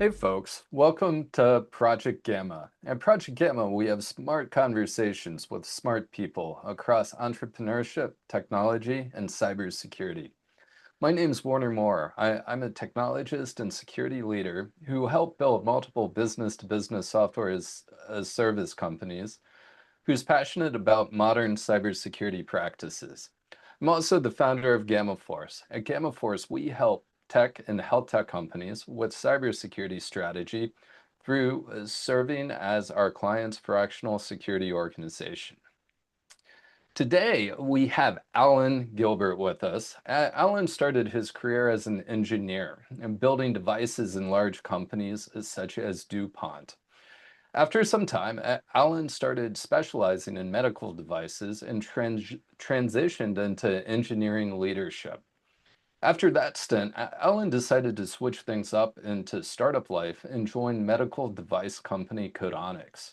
Hey folks, welcome to Project Gamma. At Project Gamma, we have smart conversations with smart people across entrepreneurship, technology, and cybersecurity. My name's Warner Moore. I'm a technologist and security leader who helped build multiple business-to-business software as service companies who's passionate about modern cybersecurity practices. I'm also the founder of Gamma Force. At Gamma Force, we help tech and health tech companies with cybersecurity strategy through serving as our client's fractional security organization. Today, we have Alan Gilbert with us. Alan started his career as an engineer and building devices in large companies such as DuPont. After some time, Alan started specializing in medical devices and transitioned into engineering leadership. After that stint, Alan decided to switch things up into startup life and join medical device company Codonics.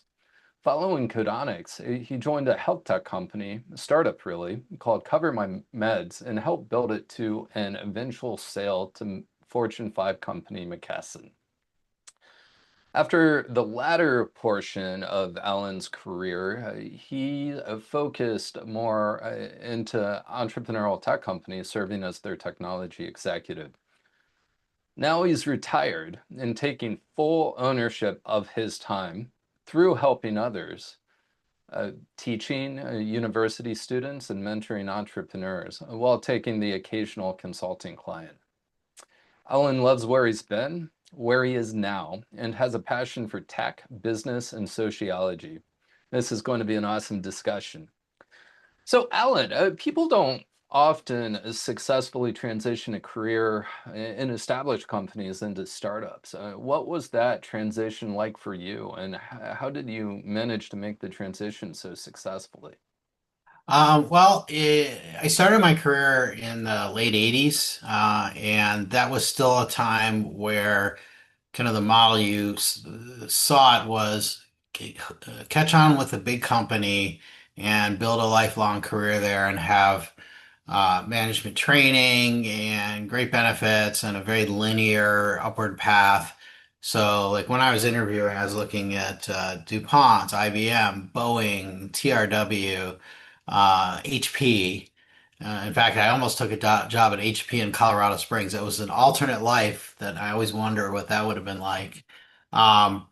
Following Codonics, he joined a health tech company, a startup really, called CoverMyMeds and helped build it to an eventual sale to Fortune 5 company McKesson. After the latter portion of Alan's career, he focused more into entrepreneurial tech companies, serving as their technology executive. Now he's retired and taking full ownership of his time through helping others, teaching university students and mentoring entrepreneurs while taking the occasional consulting client. Alan loves where he's been, where he is now, and has a passion for tech, business, and sociology. This is going to be an awesome discussion. So, Alan, people don't often successfully transition a career in established companies into startups. What was that transition like for you, and how did you manage to make the transition so successfully? I started my career in the late 80s, and that was still a time where kind of the model saw it was catch on with a big company and build a lifelong career there and have management training and great benefits and a very linear upward path. So, like when I was interviewing, I was looking at DuPont, IBM, Boeing, TRW, HP. In fact, I almost took a job at HP in Colorado Springs. It was an alternate life that I always wonder what that would have been like. Um,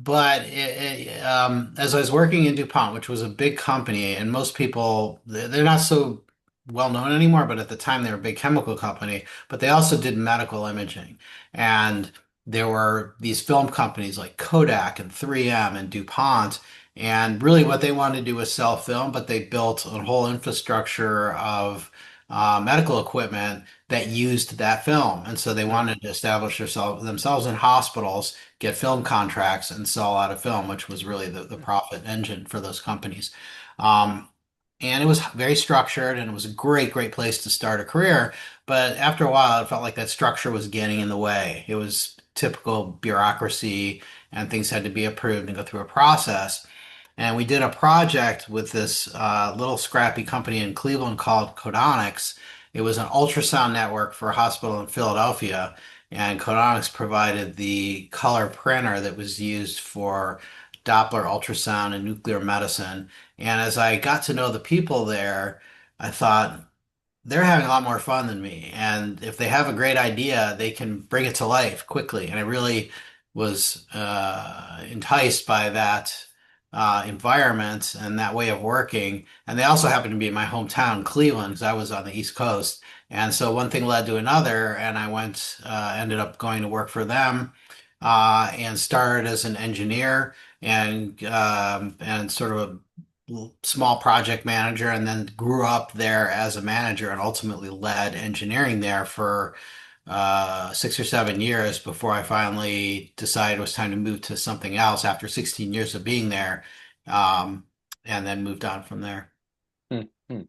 as I was working in DuPont, which was a big company, and most people, they're not so well known anymore, but at the time they were a big chemical company, but they also did medical imaging. And there were these film companies like Kodak and 3M and DuPont. And really what they wanted to do was sell film, but they built a whole infrastructure of medical equipment that used that film. And so they wanted to establish themselves in hospitals, get film contracts, and sell out of film, which was really the profit engine for those companies. Um, and it was very structured and it was a great place to start a career. But after a while, it felt like that structure was getting in the way. It was typical bureaucracy and things had to be approved and go through a process. And we did a project with this little scrappy company in Cleveland called Codonics. It was an ultrasound network for a hospital in Philadelphia. And Codonics provided the color printer that was used for Doppler ultrasound and nuclear medicine. And as I got to know the people there, I thought they're having a lot more fun than me. And if they have a great idea, they can bring it to life quickly. And I really was enticed by that environment and that way of working. And they also happened to be in my hometown, Cleveland, because I was on the East Coast. And so one thing led to another, and ended up going to work for them, and started as an engineer and sort of a small project manager, and then grew up there as a manager and ultimately led engineering there for 6 or 7 years before I finally decided it was time to move to something else after 16 years of being there, um, and then moved on from there. Hmm, hmm.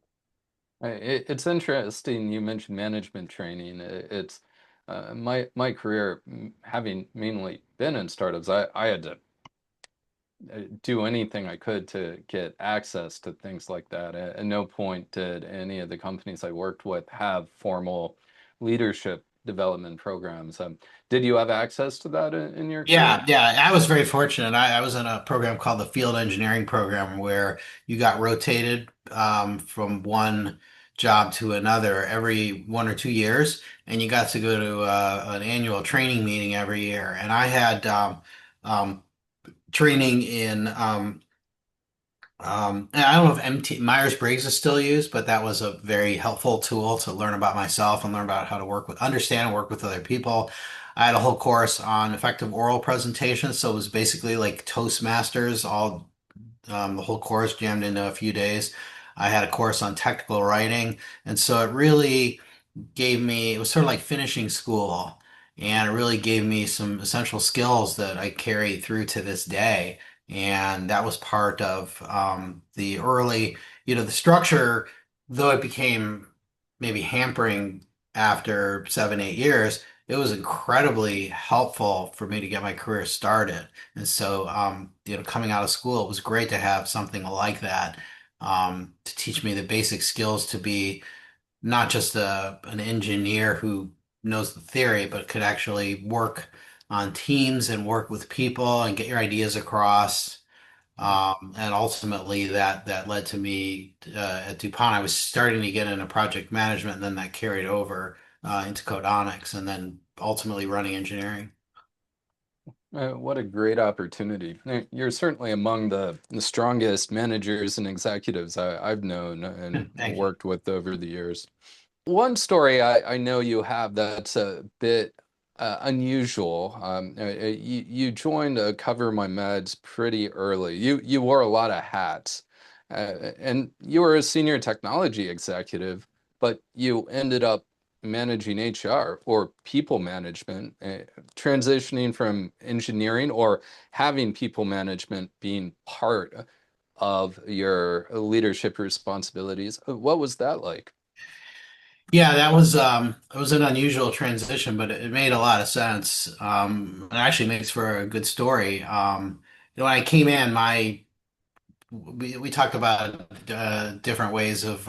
It's interesting you mentioned management training. It's my career, having mainly been in startups, I had to do anything I could to get access to things like that. At no point did any of the companies I worked with have formal leadership development programs. Did you have access to that in your career? Yeah, I was very fortunate. I was in a program called the Field Engineering Program where you got rotated from one job to another every 1 or 2 years, and you got to go to an annual training meeting every year. And I had um, training in and I don't know if MT Myers-Briggs is still used, but that was a very helpful tool to learn about myself and learn about how to understand and work with other people. I had a whole course on effective oral presentations, so it was basically like Toastmasters, all the whole course jammed into a few days. I had a course on technical writing, and so it really it was sort of like finishing school, and it really gave me some essential skills that I carry through to this day. And that was part of the early, the structure, though it became maybe hampering after 7, 8 years, it was incredibly helpful for me to get my career started. And so, coming out of school, it was great to have something like that to teach me the basic skills to be not just an engineer who knows the theory, but could actually work on teams and work with people and get your ideas across. And ultimately, that led to me at DuPont. I was starting to get into project management, and then that carried over into codonics, and then ultimately running engineering. What a great opportunity. You're certainly among the strongest managers and executives I've known and Thank you. worked with over the years. One story I know you have that's a bit unusual. You joined Cover My Meds pretty early. You wore a lot of hats, and you were a senior technology executive, but you ended up managing HR or people management, transitioning from engineering or having people management being part of your leadership responsibilities. What was that like? Yeah, it was an unusual transition, but it made a lot of sense. It actually makes for a good story. When I came in, my we talked about different ways of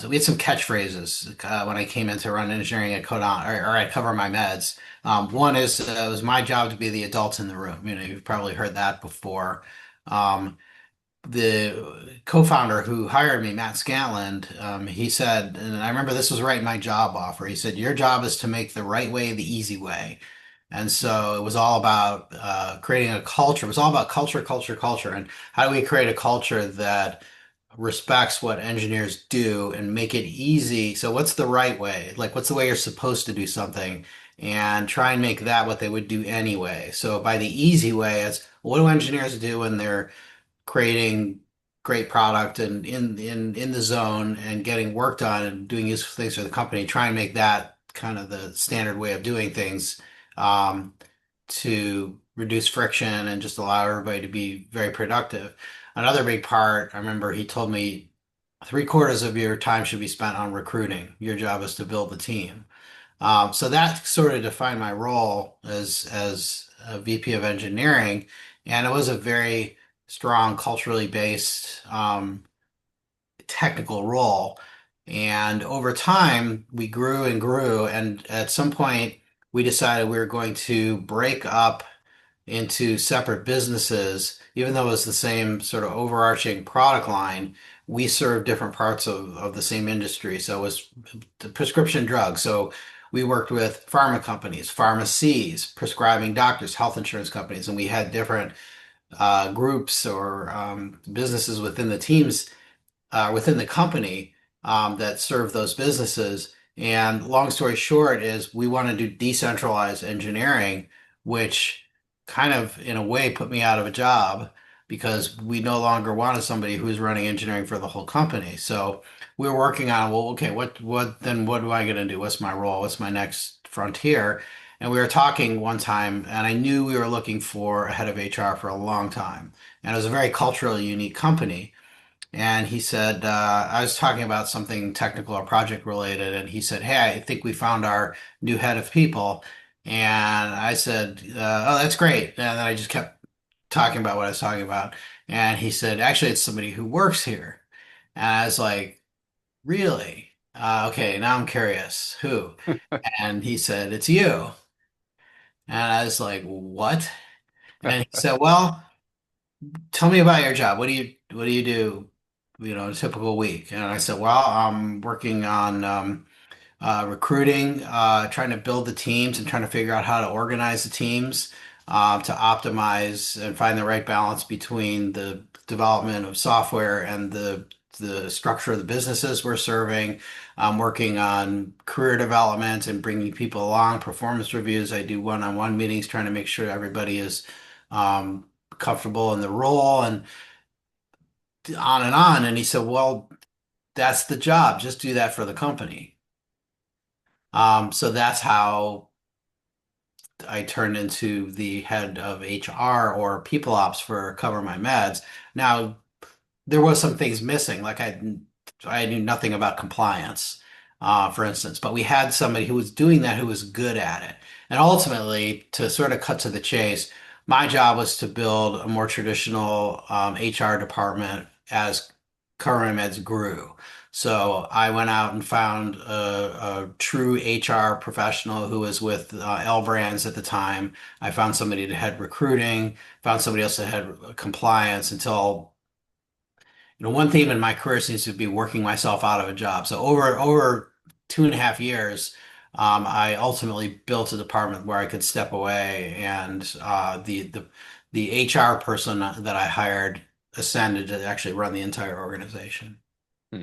so we had some catchphrases when I came in to run engineering at Codon or at Cover My Meds. One is it was my job to be the adult in the room. You've probably heard that before. Um, the co-founder who hired me, Matt Scantland, he said, and I remember this was right in my job offer. He said, "Your job is to make the right way the easy way." And so it was all about creating a culture. It was all about culture, culture, culture, and how do we create a culture that respects what engineers do and make it easy. So what's the right way? Like, what's the way you're supposed to do something? And try and make that what they would do anyway. So by the easy way, it's what do engineers do when they're creating great product and in the zone and getting work done and doing useful things for the company, try and make that kind of the standard way of doing things um, to reduce friction and just allow everybody to be very productive. Another big part, I remember he told me 3/4 of your time should be spent on recruiting. Your job is to build the team. So that sort of defined my role as a VP of engineering, and it was a very strong, culturally based technical role. And over time, we grew and grew, and at some point, we decided we were going to break up into separate businesses, even though it was the same sort of overarching product line. We served different parts of the same industry. So it was the prescription drugs. So we worked with pharma companies, pharmacies, prescribing doctors, health insurance companies, and we had different groups or businesses within the teams within the company that serve those businesses. And long story short is we want to do decentralized engineering, which kind of in a way put me out of a job because we no longer wanted somebody who's running engineering for the whole company. So we were working on, well, okay, what am I going to do? What's my role? What's my next frontier? And we were talking one time, and I knew we were looking for a head of HR for a long time. And it was a very culturally unique company. And he said, I was talking about something technical or project related, and he said, "Hey, I think we found our new head of people." And I said, "Oh, that's great." And then I just kept talking about what I was talking about. And he said, "Actually, it's somebody who works here." And I was like, "Really?" Okay, now I'm curious. Who? And he said, it's you. And I was like, what? And he said, well, tell me about your job. What do you do, a typical week? And I said, well, I'm working on recruiting, trying to build the teams and trying to figure out how to organize the teams to optimize and find the right balance between the development of software and the structure of the businesses we're serving. I'm working on career development and bringing people along, performance reviews. I do one-on-one meetings, trying to make sure everybody is comfortable in the role and on and on. And he said, well, that's the job. Just do that for the company. So that's how I turned into the head of HR or people ops for CoverMyMeds. Now, there was some things missing, like I knew nothing about compliance, for instance, but we had somebody who was doing that who was good at it. And ultimately, to sort of cut to the chase, my job was to build a more traditional HR department as CoverMyMeds grew. So I went out and found a true HR professional who was with L Brands at the time. I found somebody to head recruiting, found somebody else to head compliance until one theme in my career seems to be working myself out of a job. So over 2.5 years, I ultimately built a department where I could step away, and the HR person that I hired ascended to actually run the entire organization. Hmm.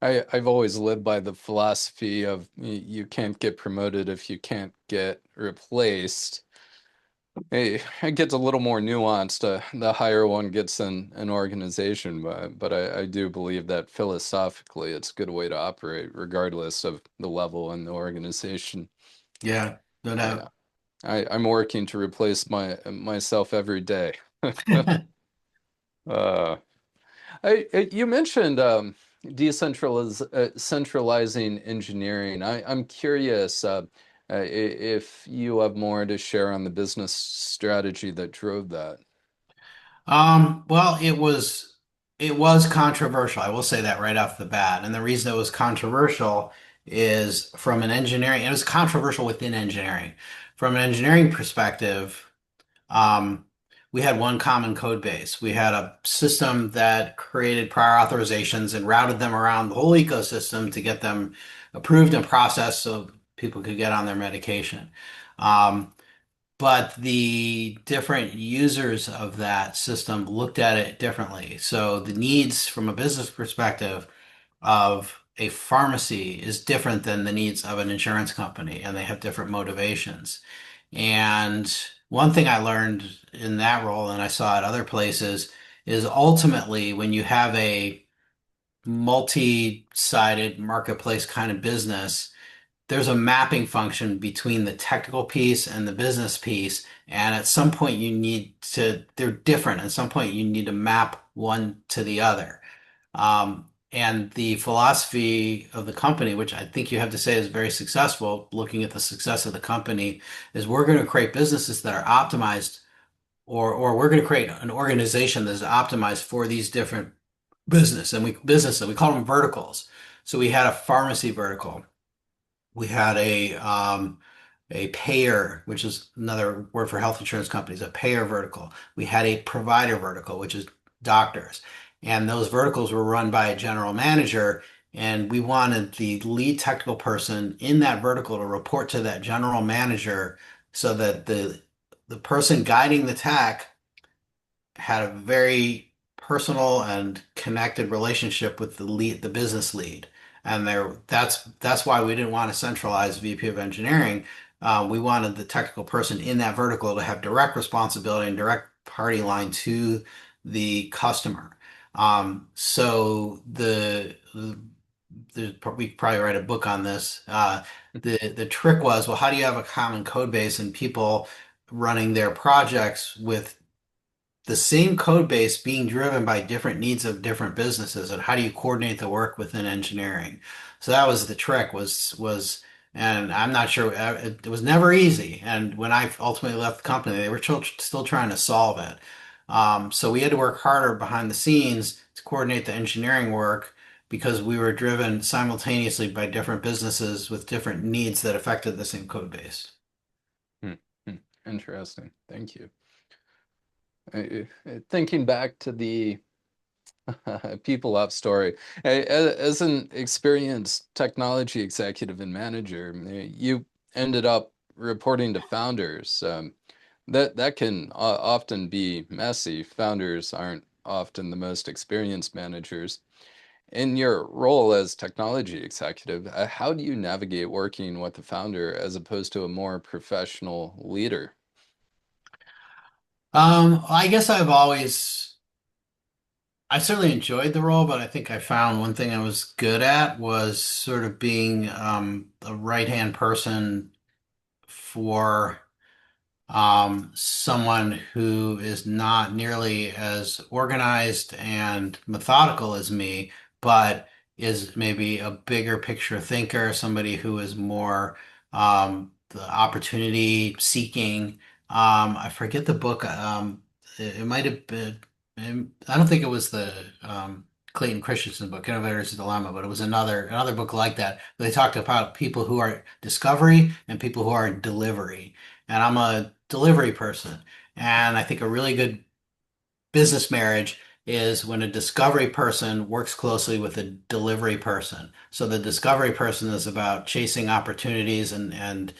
I've always lived by the philosophy of you can't get promoted if you can't get replaced. Hey, it gets a little more nuanced. The higher one gets in an organization, but I do believe that philosophically it's a good way to operate, regardless of the level in the organization. Yeah, no Yeah, doubt. I'm working to replace myself every day. Uh, you mentioned centralizing engineering. I'm curious if you have more to share on the business strategy that drove that. Well, it was controversial. I will say that right off the bat. And the reason it was controversial is from an engineering, it was controversial within engineering. From an engineering perspective, um, we had one common code base. We had a system that created prior authorizations and routed them around the whole ecosystem to get them approved and processed so people could get on their medication. Um, but the different users of that system looked at it differently. So the needs from a business perspective of a pharmacy is different than the needs of an insurance company, and they have different motivations. And one thing I learned in that role, and I saw at other places, is ultimately when you have a multi-sided marketplace kind of business, there's a mapping function between the technical piece and the business piece. And at some point they're different. At some point you need to map one to the other. And the philosophy of the company, which I think you have to say is very successful, looking at the success of the company, is we're going to create businesses that are optimized, or we're going to create an organization that is optimized for these different business, and we call them verticals. So we had a pharmacy vertical. We had a payer, which is another word for health insurance companies, a payer vertical. We had a provider vertical, which is doctors. And those verticals were run by a general manager. And we wanted the lead technical person in that vertical to report to that general manager so that the person guiding the tech had a very personal and connected relationship with the business lead. And that's why we didn't want to centralize VP of engineering. We wanted the technical person in that vertical to have direct responsibility and direct party line to the customer. So we probably write a book on this. The trick was, well, how do you have a common code base and people running their projects with the same code base being driven by different needs of different businesses, and how do you coordinate the work within engineering? So that was the trick was and I'm not sure it was never easy. And when I ultimately left the company, they were still trying to solve it. So we had to work harder behind the scenes to coordinate the engineering work because we were driven simultaneously by different businesses with different needs that affected the same code base. Hmm, hmm. Interesting. Thank you. Thinking back to the people ops story, as an experienced technology executive and manager, you ended up reporting to founders. That can often be messy. Founders aren't often the most experienced managers. In your role as technology executive, how do you navigate working with the founder as opposed to a more professional leader? I guess I certainly enjoyed the role, but I think I found one thing I was good at was sort of being a right-hand person for someone who is not nearly as organized and methodical as me, but is maybe a bigger picture thinker, somebody who is more the opportunity seeking. I forget the book. It might have been, I don't think it was the Clayton Christensen book, Innovator's Dilemma, but it was another book like that. They talked about people who are discovery and people who are delivery. And I'm a delivery person. And I think a really good business marriage is when a discovery person works closely with a delivery person. So the discovery person is about chasing opportunities and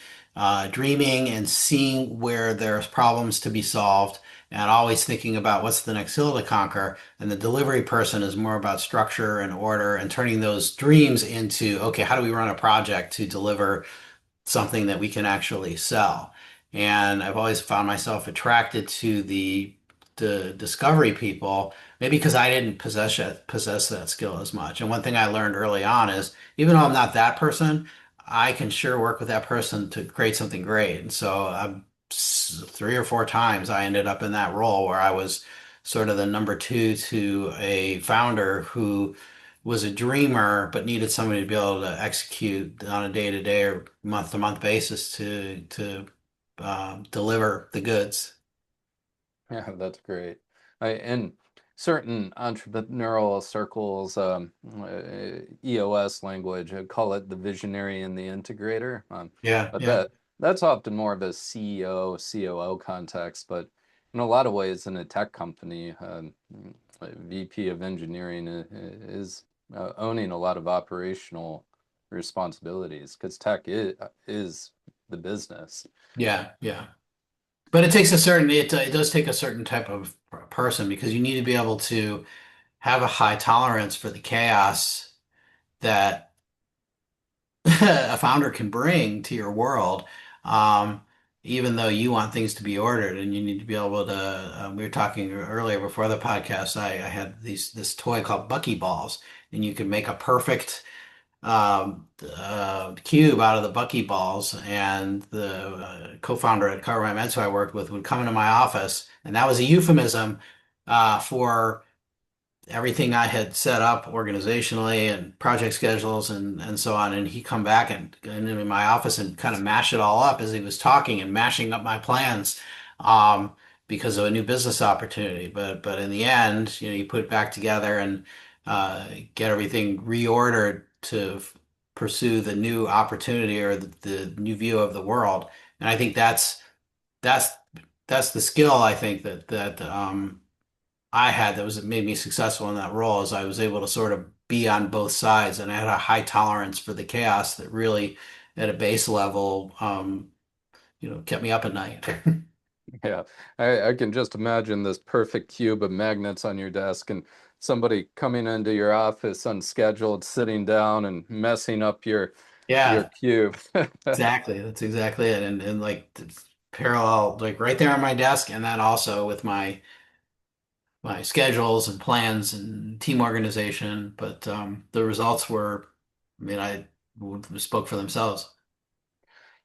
dreaming and seeing where there's problems to be solved and always thinking about what's the next hill to conquer. And the delivery person is more about structure and order and turning those dreams into, okay, how do we run a project to deliver something that we can actually sell. And I've always found myself attracted to the discovery people, maybe because I didn't possess that skill as much. And one thing I learned early on is even though I'm not that person, I can sure work with that person to create something great. And so three or four times I ended up in that role where I was sort of the number two to a founder who was a dreamer, but needed somebody to be able to execute on a day-to-day or month-to-month basis to deliver the goods. Yeah, that's great. In certain entrepreneurial circles, EOS language, I call it the visionary and the integrator. Yeah, But yeah, that's often more of a CEO, COO context. But in a lot of ways, in a tech company, a VP of engineering is owning a lot of operational responsibilities because is the business. yeah, yeah. But it does take a certain type of person because you need to be able to have a high tolerance for the chaos that a founder can bring to your world. Um, Even though you want things to be ordered and you need to be able to, we were talking earlier before the podcast, I had this toy called Bucky Balls, and you can make a perfect cube out of the Bucky balls. And the co-founder at CoverMyMeds who I worked with would come into my office, and that was a euphemism for everything I had set up organizationally and project schedules and so on. And he'd come back and in my office and kind of mash it all up as he was talking and mashing up my plans um, because of a new business opportunity. But in the end, you put it back together and get everything reordered to pursue the new opportunity or the new view of the world. And I think that's that's the skill I think that I had that was made me successful in that role is I was able to sort of be on both sides and I had a high tolerance for the chaos that really at a base level kept me up at night. Yeah, I can just imagine this perfect cube of magnets on your desk and somebody coming into your office unscheduled, sitting down and messing up your Yeah, cube. exactly. That's exactly it. And like it's parallel like right there on my desk and then also with my schedules and plans and team organization. But the results were I mean I spoke for themselves.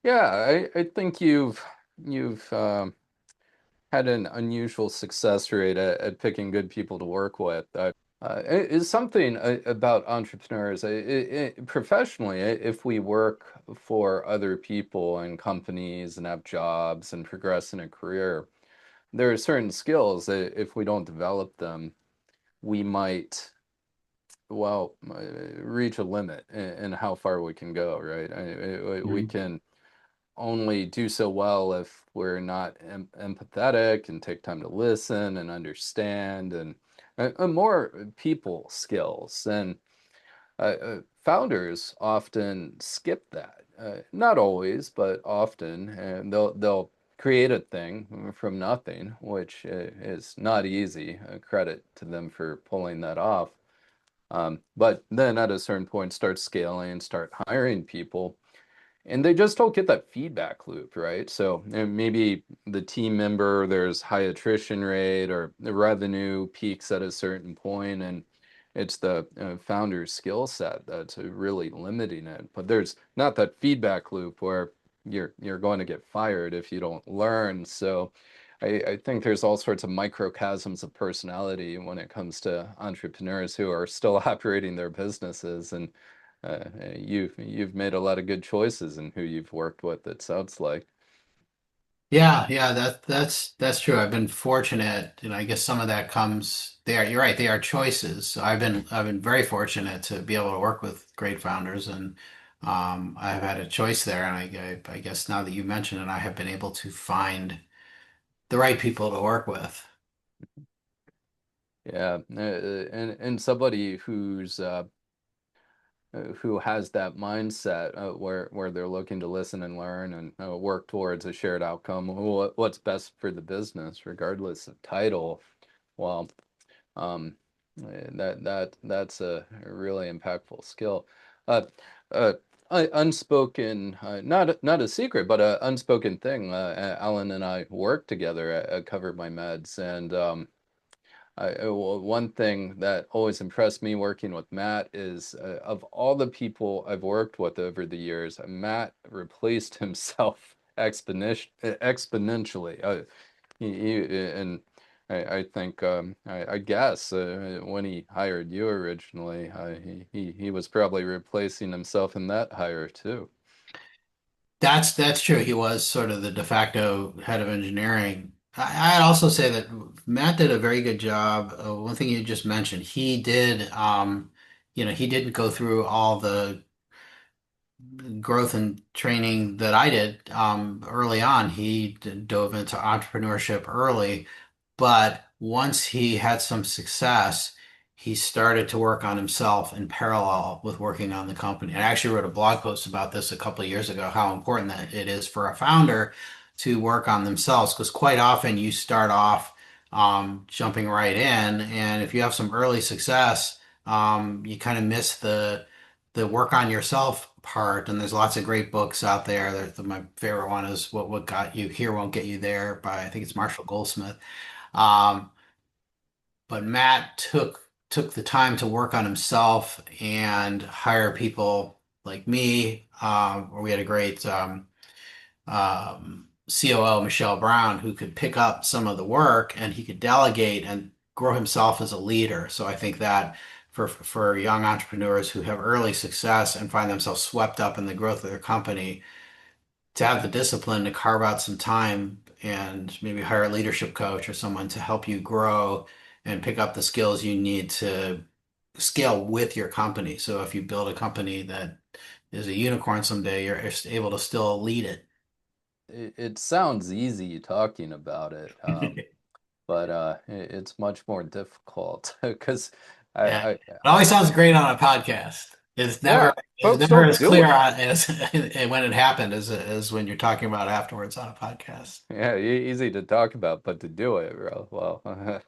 Yeah, I think you've had an unusual success rate at picking good people to work with. Is something about entrepreneurs professionally, if we work for other people and companies and have jobs and progress in a career, there are certain skills that if we don't develop them, we might well, reach a limit in how far we can go, right? We Mhm. can only do so well if we're not empathetic and take time to listen and understand and more people skills. And founders often skip that. Not always, but often, and they'll create a thing from nothing, which is not easy. Credit to them for pulling that off. But then at a certain point, start scaling, start hiring people, and they just don't get that feedback loop, right? So maybe the team member, there's high attrition rate or the revenue peaks at a certain point, and it's the founder's skill set that's really limiting it. But there's not that feedback loop where you're going to get fired if you don't learn. So I think there's all sorts of microcosms of personality when it comes to entrepreneurs who are still operating their businesses. And you've made a lot of good choices in who you've worked with, it sounds like. Yeah, yeah, that's true. I've been fortunate, I guess some of that comes there. You're right, they are choices. So I've been very fortunate to be able to work with great founders, and I've had a choice there. And I guess now that you mention it, I have been able to find the right people to work with. Yeah, and somebody who has that mindset where they're looking to listen and learn and work towards a shared outcome, what's best for the business, regardless of title. Well, um, that's a really impactful skill. Uh, uh, Unspoken, not a secret, but a unspoken thing. Alan and I work together at CoverMyMeds, and one thing that always impressed me working with Matt is of all the people I've worked with over the years, Matt replaced himself exponentially. And I think I guess when he hired you originally, he was probably replacing himself in that hire too. That's true. He was sort of the de facto head of engineering. I'd also say that Matt did a very good job. One thing you just mentioned, he didn't go through all the growth and training that I did early on. He dove into entrepreneurship early, but once he had some success, he started to work on himself in parallel with working on the company. I actually wrote a blog post about this a couple of years ago, how important that it is for a founder to work on themselves, because quite often you start off jumping right in, and if you have some early success, you kind of miss the work on yourself part. And there's lots of great books out there. My favorite one is What Got You Here Won't Get You There by, I think it's Marshall Goldsmith. Um, but Matt took the time to work on himself and hire people like me. Where we had a great COO, Michelle Brown, who could pick up some of the work and he could delegate and grow himself as a leader. So I think that for young entrepreneurs who have early success and find themselves swept up in the growth of their company, to have the discipline to carve out some time and maybe hire a leadership coach or someone to help you grow and pick up the skills you need to scale with your company. So if you build a company that is a unicorn someday, you're able to still lead it. It sounds easy talking about it, but it's much more difficult because Yeah. I, It always sounds great on a podcast. yeah, It's folks never don't as do clear it. as when it happened as when you're talking about afterwards on a podcast. Yeah, easy to talk about, but to do it, bro. Well,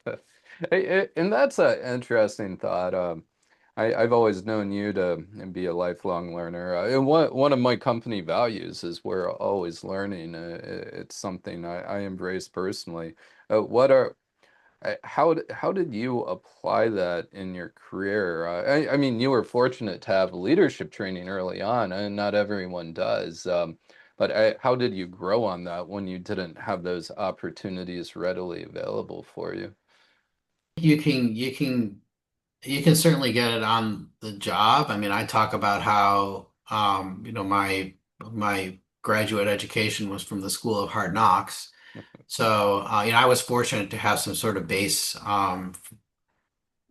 and that's an interesting thought. I've always known you to be a lifelong learner. And one of my company values is we're always learning. It's something I embrace personally. What are how did you apply that in your career? I mean, you were fortunate to have leadership training early on, and not everyone does. But how did you grow on that when you didn't have those opportunities readily available for you? You can certainly get it on the job. I mean, I talk about how my graduate education was from the School of Hard Knocks. So I was fortunate to have some sort of base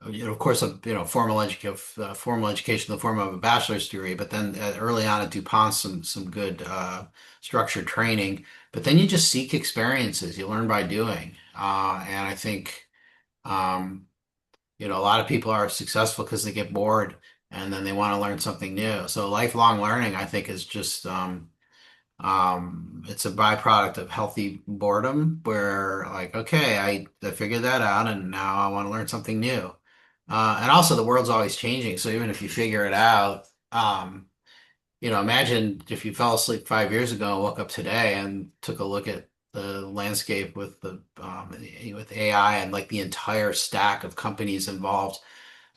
of course, formal education in the form of a bachelor's degree, but then early on at DuPont, some good structured training. But then you just seek experiences. You learn by doing, and I think a lot of people are successful because they get bored and then they want to learn something new. So lifelong learning, I think, is just it's a byproduct of healthy boredom where like, okay, I figured that out and now I want to learn something new. And also the world's always changing. So even if you figure it out, imagine if you fell asleep 5 years ago and woke up today and took a look at the landscape with the with AI and like the entire stack of companies involved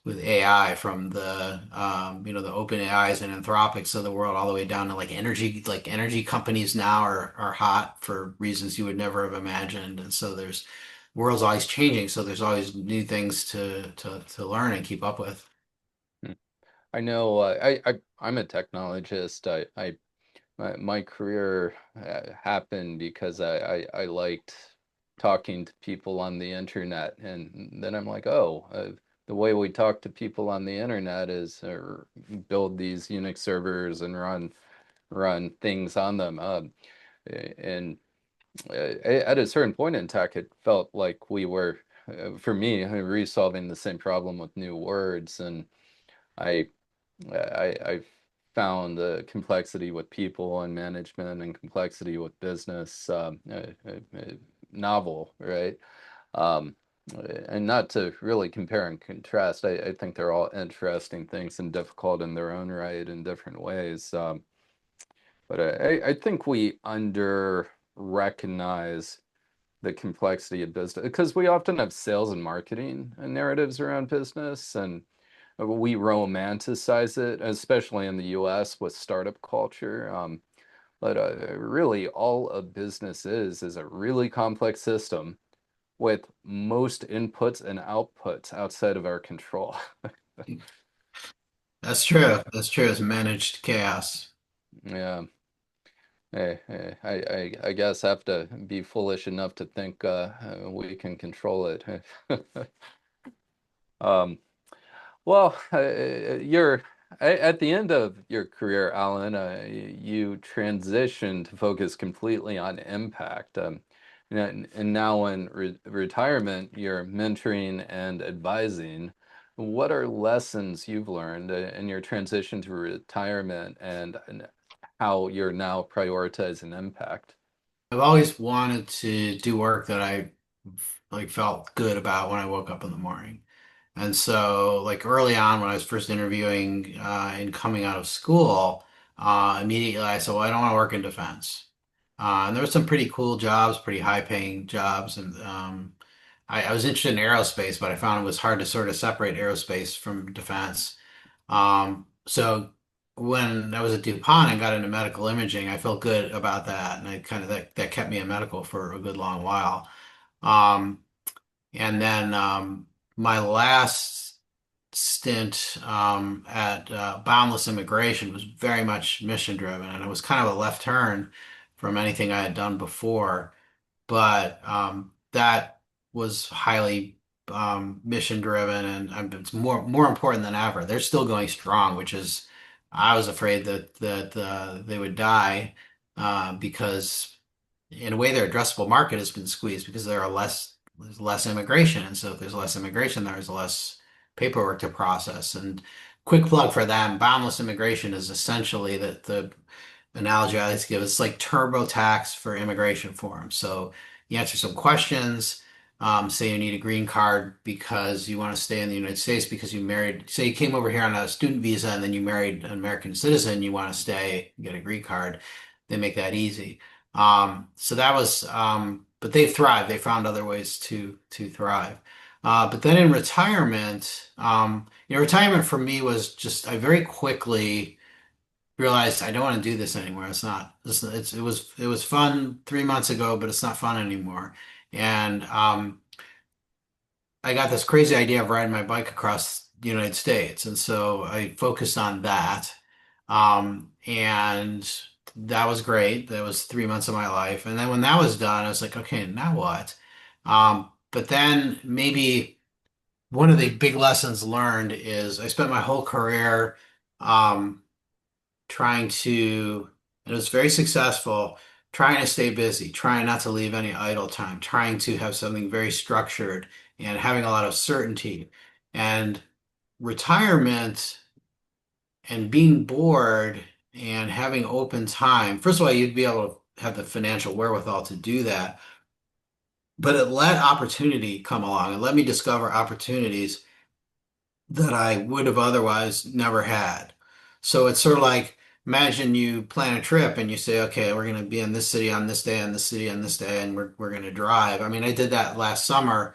with AI from the open AIs and Anthropics of the world all the way down to like energy companies now are hot for reasons you would never have imagined. And so world's always changing, so there's always new things to learn and keep up with. Hmm. I know I'm a technologist. My career happened because I liked talking to people on the internet, and then I'm like, oh, the way we talk to people on the internet is build these Unix servers and run things on them. And at a certain point in tech, it felt like we were, for me, resolving the same problem with new words, and I I found the complexity with people and management and complexity with business novel, right? Um, and not to really compare and contrast, I think they're all interesting things and difficult in their own right in different ways. But I think we under recognize the complexity of business because we often have sales and marketing narratives around business, and we romanticize it, especially in the US with startup culture. But really, all a business is a really complex system with most inputs and outputs outside of our control. That's true. That's true. It's managed chaos. Yeah. I guess I have to be foolish enough to think we can control it. Um, Well, you're at the end of your career, Alan. You transitioned to focus completely on impact. And now in retirement, you're mentoring and advising. What are lessons you've learned in your transition to retirement and how you're now prioritizing impact? I've always wanted to do work that I like felt good about when I woke up in the morning. And so, like early on, when I was first interviewing and coming out of school, immediately I said, "Well, I don't want to work in defense." And there were some pretty cool jobs, pretty high-paying jobs, and I was interested in aerospace, but I found it was hard to sort of separate aerospace from defense. So when I was at DuPont and got into medical imaging, I felt good about that, and I kind of that kept me in medical for a good long while. Um, and then my last stint at Boundless Immigration was very much mission driven, and it was kind of a left turn from anything I had done before. But that was highly mission driven, and it's more important than ever. They're still going strong, which is I was afraid that they would die because in a way their addressable market has been squeezed because there's less immigration, and so if there's less immigration, there's less paperwork to process. And quick plug for them, boundless immigration is essentially the analogy I like to give. It's like TurboTax for immigration forms. So you answer some questions. Say you need a green card because you want to stay in the United States because you married, say you came over here on a student visa and then you married an American citizen, you want to stay, get a green card. They make that easy. So that was, but they thrived. They found other ways to thrive. But then in retirement, retirement for me was just I very quickly realized I don't want to do this anymore. It was fun 3 months ago, but it's not fun anymore. And I got this crazy idea of riding my bike across the United States, and so I focused on that. And that was great. That was 3 months of my life. And then when that was done, I was like, okay, now what? But then maybe one of the big lessons learned is I spent my whole career um, trying to, and it was very successful, trying to stay busy, trying not to leave any idle time, trying to have something very structured and having a lot of certainty. And retirement and being bored and having open time, first of all, you'd be able to have the financial wherewithal to do that, but it let opportunity come along and let me discover opportunities that I would have otherwise never had. So it's sort of like imagine you plan a trip and you say, okay, we're going to be in this city on this day, on this city on this day, and we're going to drive. I mean, I did that last summer.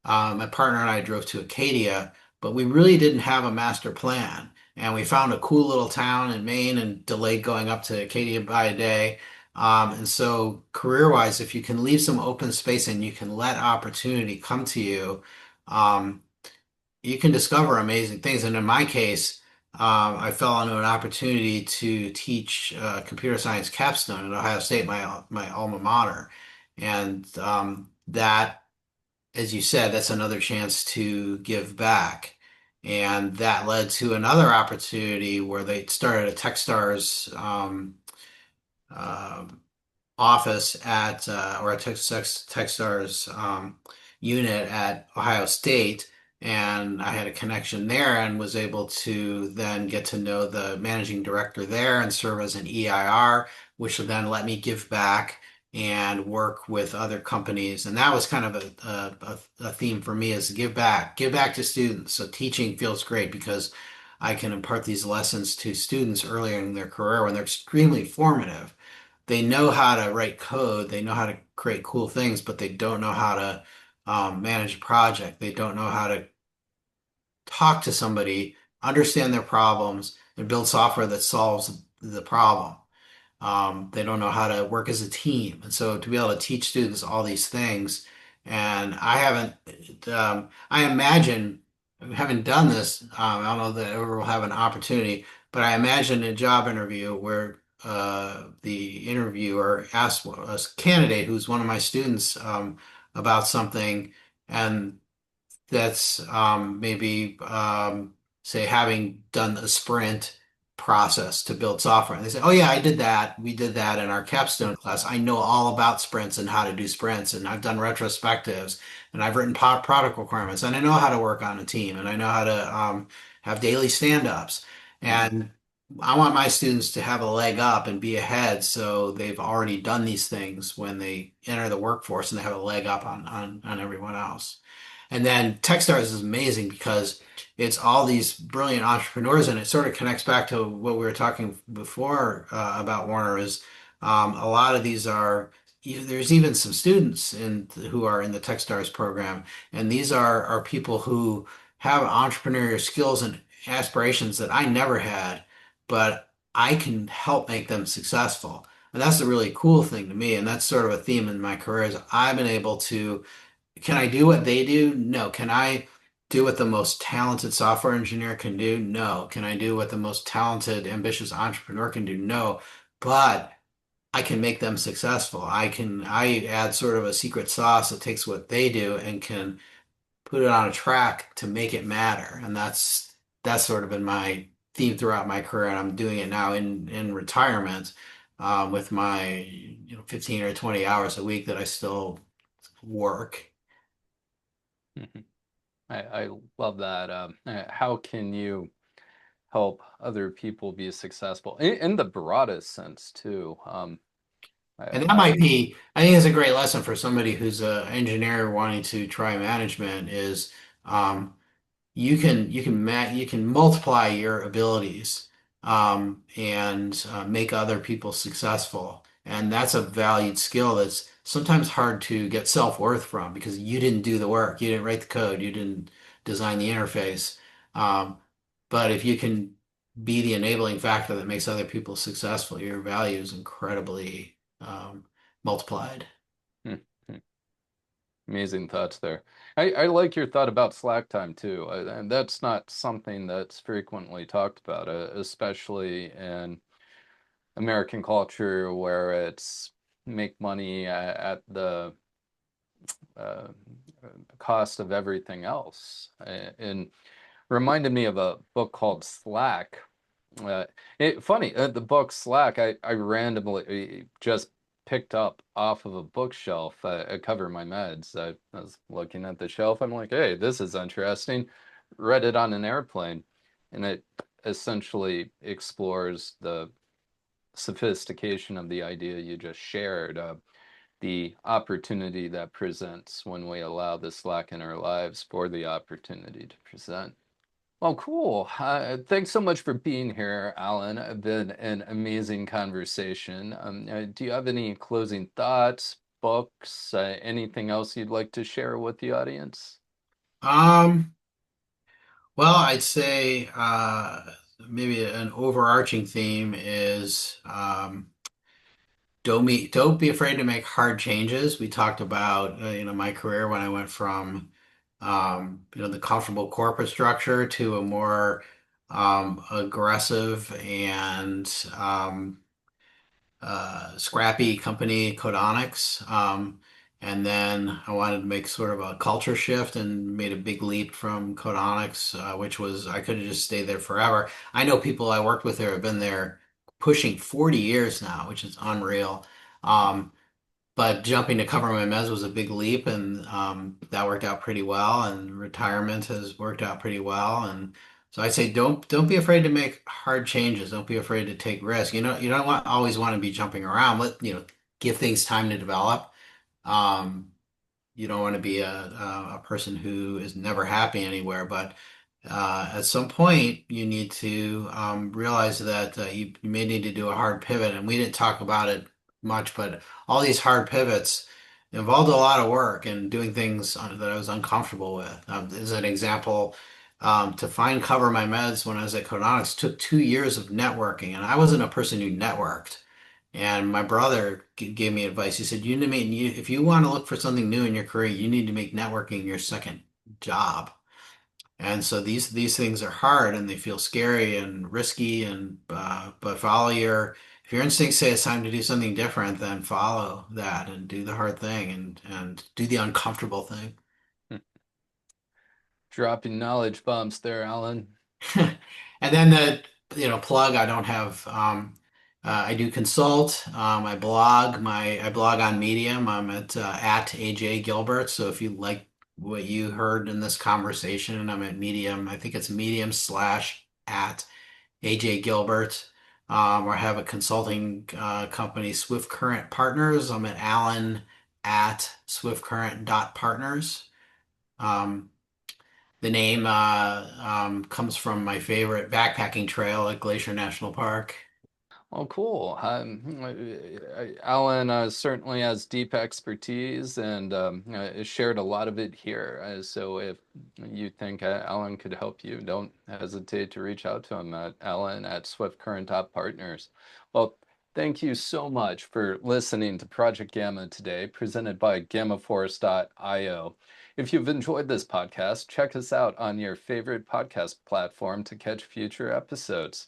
My partner and I drove to Acadia, but we really didn't have a master plan. And we found a cool little town in Maine and delayed going up to Acadia by a day. And so, career-wise, if you can leave some open space and you can let opportunity come to you, um, you can discover amazing things. And in my case, I fell into an opportunity to teach computer science capstone at Ohio State, my alma mater, and that, as you said, that's another chance to give back. And that led to another opportunity where they started a Techstars uh, office at or a Techstars unit at Ohio State, and I had a connection there and was able to then get to know the managing director there and serve as an EIR, which would then let me give back and work with other companies. And that was kind of a theme for me is give back to students. So teaching feels great because I can impart these lessons to students earlier in their career when they're extremely formative. They know how to write code, they know how to create cool things, but they don't know how to manage a project. They don't know how to talk to somebody, understand their problems, and build software that solves the problem. They don't know how to work as a team. And so to be able to teach students all these things, and I haven't, I imagine, having done this, I don't know that I ever will have an opportunity, but I imagine a job interview where the interviewer asks a candidate who's one of my students about something, and that's maybe say having done a sprint process to build software. And they say, "Oh yeah, I did that. We did that in our capstone class. I know all about sprints and how to do sprints, and I've done retrospectives, and I've written product requirements, and I know how to work on a team, and I know how to have daily stand-ups." Mhm. And I want my students to have a leg up and be ahead, so they've already done these things when they enter the workforce, and they have a leg up on everyone else. And then Techstars is amazing because it's all these brilliant entrepreneurs, and it sort of connects back to what we were talking before about Warner. Is a lot of these are there's even some students in who are in the Techstars program, and these are people who have entrepreneurial skills and aspirations that I never had, but I can help make them successful. And that's the really cool thing to me, and that's sort of a theme in my career is I've been able to can I do what they do? No. Can I do what the most talented software engineer can do? No. Can I do what the most talented, ambitious entrepreneur can do? No. But I can make them successful. I add sort of a secret sauce that takes what they do and can put it on a track to make it matter. And that's sort of been my theme throughout my career. And I'm doing it now in retirement, with my 15 or 20 hours a week that I still work. Mhm. I love that. How can you help other people be successful in the broadest sense too? And that might be, I think it's a great lesson for somebody who's an engineer wanting to try management is um, you can multiply your abilities and make other people successful. And that's a valued skill that's sometimes hard to get self-worth from because you didn't do the work, you didn't write the code, you didn't design the interface. Um, but if you can be the enabling factor that makes other people successful, your value is incredibly multiplied. Amazing thoughts there. I like your thought about slack time too. And that's not something that's frequently talked about, especially in American culture where it's make money at the uh, cost of everything else. And reminded me of a book called Slack. Funny, the book Slack, I randomly just picked up off of a bookshelf at CoverMyMeds. I was looking at the shelf. I'm like, hey, this is interesting. Read it on an airplane, and it essentially explores the sophistication of the idea you just shared, the opportunity that presents when we allow the slack in our lives for the opportunity to present. Well, cool. Thanks so much for being here, Alan. It's been an amazing conversation. Do you have any closing thoughts, books, anything else you'd like to share with the audience? Um, well, I'd say maybe an overarching theme is don't be afraid to make hard changes. We talked about my career when I went from the comfortable corporate structure to a more aggressive and scrappy company, Codonics. And then I wanted to make sort of a culture shift and made a big leap from Codonics, which was I could have just stayed there forever. I know people I worked with there have been there pushing 40 years now, which is unreal. But jumping to cover my meds was a big leap, and that worked out pretty well. And retirement has worked out pretty well. And so I say don't be afraid to make hard changes. Don't be afraid to take risks. You don't always want to be jumping around. Give things time to develop. Um, you don't want to be a person who is never happy anywhere, but at some point you need to realize that you may need to do a hard pivot. And we didn't talk about it much, but all these hard pivots involved a lot of work and doing things that I was uncomfortable with. As an example, to find Cover My Meds when I was at Codonics took 2 years of networking, and I wasn't a person who networked. And my brother gave me advice. He said, if you want to look for something new in your career, you need to make networking your second job. And so these things are hard and they feel scary and risky. And but if your instincts say it's time to do something different, then follow that and do the hard thing and do the uncomfortable thing. Dropping knowledge bombs there, Alan. And then plug, I don't have I do consult, I blog on Medium. I'm at AJ Gilbert. So if you like what you heard in this conversation, I'm at Medium. I think it's Medium slash at AJ Gilbert. Or I have a consulting company, Swift Current Partners. I'm at Alan at swiftcurrent.partners. Um, the name comes from my favorite backpacking trail at Glacier National Park. Oh, cool. Alan certainly has deep expertise and shared a lot of it here. So if you think Alan could help you, don't hesitate to reach out to him at Alan at Swift Current Partners. Well, thank you so much for listening to Project Gamma today, presented by GammaForce.io. If you've enjoyed this podcast, check us out on your favorite podcast platform to catch future episodes.